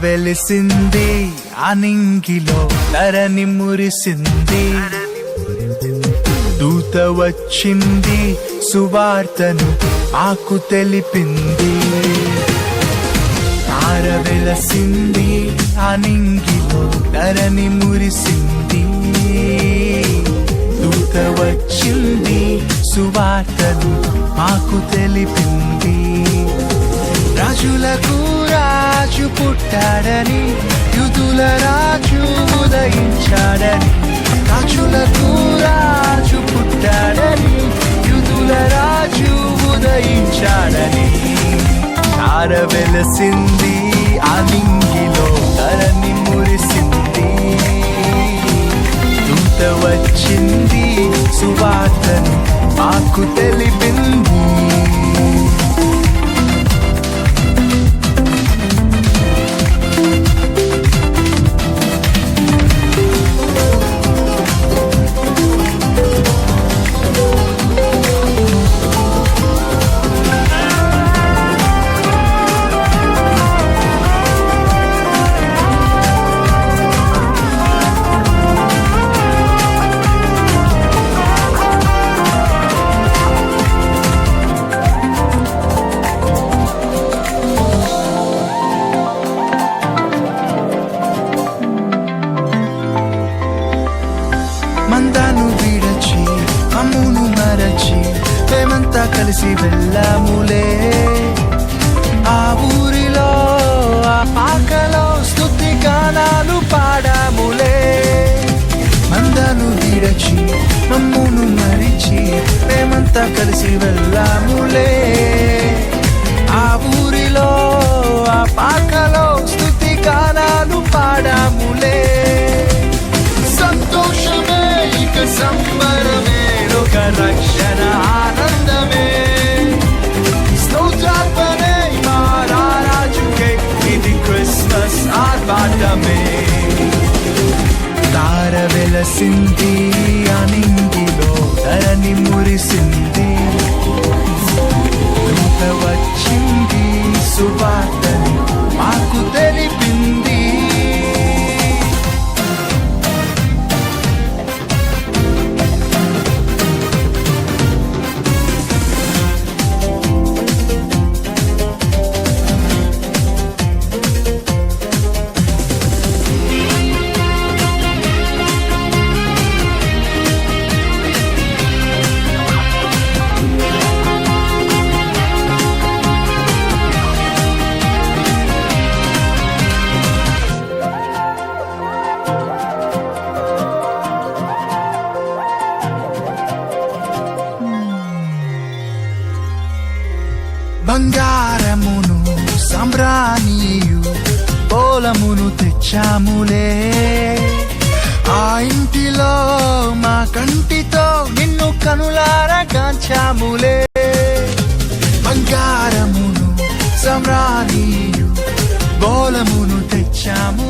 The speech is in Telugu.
వెలిసింది అనింగిలో ధరణి మురిసింది దూత వచ్చింది సువార్తను మాకు తెలిపింది తార వెలసింది అనింగిలో ధరణి మురిసింది దూత వచ్చింది సువార్తను మాకు తెలిపింది రాజులకు రాజు పుట్టాడని యూదుల రాజు ఉదయించాడని రాజులకు రాజు పుట్టాడని యూదుల రాజు ఉదయించాడని తార వెలసింది అనింగిలో ధరణి మురిసింది దూత వచ్చింది సువార్తను మాకు తెలిపింది మందాను విడచి అమ్మును మరచి మేమంతా కలిసి వెళ్ళాములే ఆ ఊరిలో ఆ పాకలో స్తుతి గానాలు పాడాములే మందాను విడచి అమ్మును మరిచి మేమంతా కలిసి వెళ్ళాములే ఆ ఊరిలో ఆ పాకలో స్తుతి గానాలు పాడాములే సంతోషమే ఇక సంబరమే లోక రక్షణ ఆనందమే స్తోత్రార్పణే మా రాజుకే ఇది క్రిస్మస్ ఆర్భాటమే తార వెలసింది అనింగిలో ధరణి మురిసింది దూత వచ్చింది సువార్తను మాకు తెలిపింది బంగారమును సంబ్రాణియు పోలమును తెచ్చాములే ఆ ఇంటిలో మా కంటితో నిన్ను కనులారా కాంచాములే బంగారమును సంబ్రాణియు పోలమును తెచ్చాము